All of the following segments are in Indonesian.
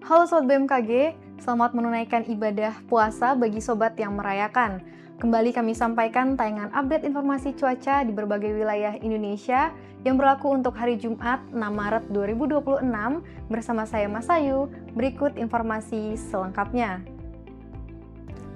Halo Sobat BMKG, selamat menunaikan ibadah puasa bagi Sobat yang merayakan. Kembali kami sampaikan tayangan update informasi cuaca di berbagai wilayah Indonesia yang berlaku untuk hari Jumat 6 Maret 2026 bersama saya Mas Ayu. Berikut informasi selengkapnya.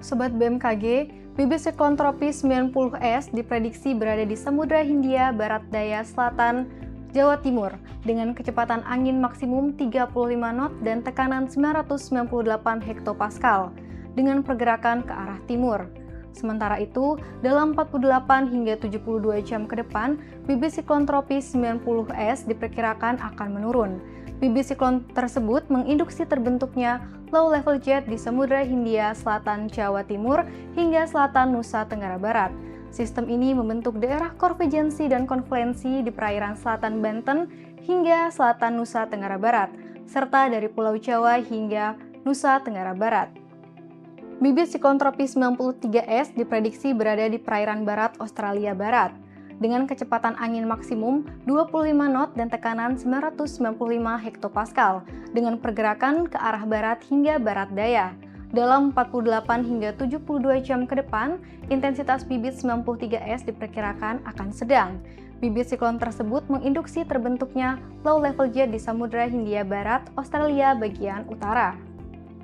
Sobat BMKG, bibit siklon tropis 90S diprediksi berada di Samudra Hindia Barat Daya Selatan, Jawa Timur, dengan kecepatan angin maksimum 35 knot dan tekanan 998 hektopascal, dengan pergerakan ke arah timur. Sementara itu, dalam 48 hingga 72 jam ke depan, bibit siklon tropis 90S diperkirakan akan menurun. Bibit siklon tersebut menginduksi terbentuknya low level jet di Samudra Hindia Selatan Jawa Timur hingga selatan Nusa Tenggara Barat. Sistem ini membentuk daerah konvergensi dan konfluensi di perairan selatan Banten hingga selatan Nusa Tenggara Barat, serta dari Pulau Jawa hingga Nusa Tenggara Barat. Bibit siklon tropis 93S diprediksi berada di perairan barat Australia Barat, dengan kecepatan angin maksimum 25 knot dan tekanan 995 hektopascal, dengan pergerakan ke arah barat hingga barat daya. Dalam 48 hingga 72 jam ke depan, intensitas bibit 93S diperkirakan akan sedang. Bibit siklon tersebut menginduksi terbentuknya low level jet di Samudra Hindia Barat, Australia bagian utara.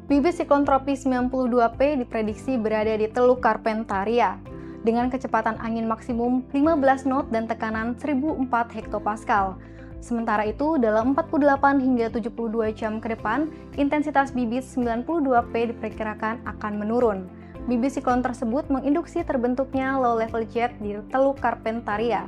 Bibit siklon tropis 92P diprediksi berada di Teluk Carpentaria, dengan kecepatan angin maksimum 15 knot dan tekanan 1004 hektopascal. Sementara itu, dalam 48 hingga 72 jam ke depan, intensitas bibit 92P diperkirakan akan menurun. Bibit siklon tersebut menginduksi terbentuknya low level jet di Teluk Carpentaria.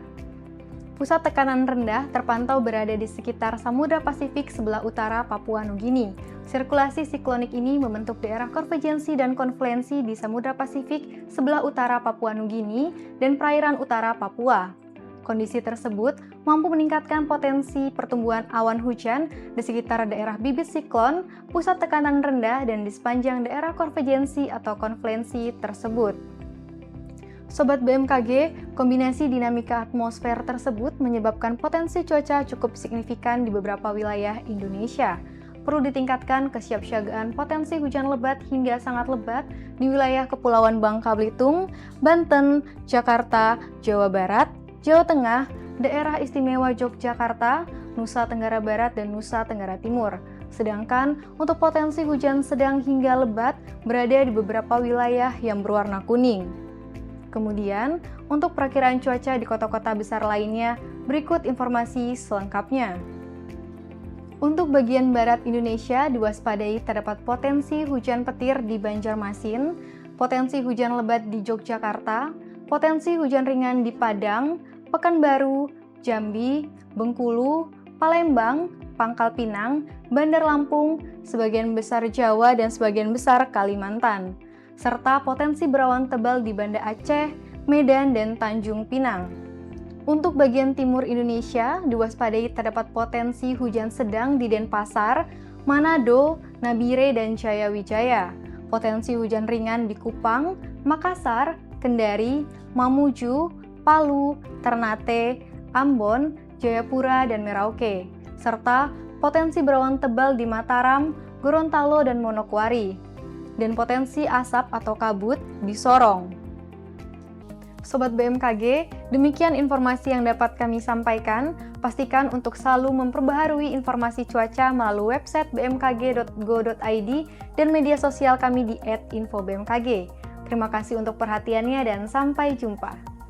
Pusat tekanan rendah terpantau berada di sekitar Samudra Pasifik sebelah utara Papua Nugini. Sirkulasi siklonik ini membentuk daerah konvergensi dan konfluensi di Samudra Pasifik sebelah utara Papua Nugini dan perairan utara Papua. Kondisi tersebut mampu meningkatkan potensi pertumbuhan awan hujan di sekitar daerah bibit siklon, pusat tekanan rendah, dan di sepanjang daerah konvergensi atau konfluensi tersebut. Sobat BMKG, kombinasi dinamika atmosfer tersebut menyebabkan potensi cuaca cukup signifikan di beberapa wilayah Indonesia. Perlu ditingkatkan kesiapsiagaan potensi hujan lebat hingga sangat lebat di wilayah Kepulauan Bangka Belitung, Banten, Jakarta, Jawa Barat, Jawa Tengah, Daerah Istimewa Yogyakarta, Nusa Tenggara Barat, dan Nusa Tenggara Timur. Sedangkan untuk potensi hujan sedang hingga lebat berada di beberapa wilayah yang berwarna kuning. Kemudian, untuk perakiraan cuaca di kota-kota besar lainnya, berikut informasi selengkapnya. Untuk bagian barat Indonesia, diwaspadai terdapat potensi hujan petir di Banjarmasin, potensi hujan lebat di Yogyakarta, potensi hujan ringan di Padang, Pekanbaru, Jambi, Bengkulu, Palembang, Pangkal Pinang, Bandar Lampung, sebagian besar Jawa, dan sebagian besar Kalimantan, serta potensi berawan tebal di Banda Aceh, Medan, dan Tanjung Pinang. Untuk bagian timur Indonesia, diwaspadai terdapat potensi hujan sedang di Denpasar, Manado, Nabire, dan Jayawijaya, potensi hujan ringan di Kupang, Makassar, Kendari, Mamuju, Palu, Ternate, Ambon, Jayapura, dan Merauke, serta potensi berawan tebal di Mataram, Gorontalo, dan Manokwari, dan potensi asap atau kabut di Sorong. Sobat BMKG, demikian informasi yang dapat kami sampaikan. Pastikan untuk selalu memperbaharui informasi cuaca melalui website bmkg.go.id dan media sosial kami di @infobmkg. Terima kasih untuk perhatiannya dan sampai jumpa.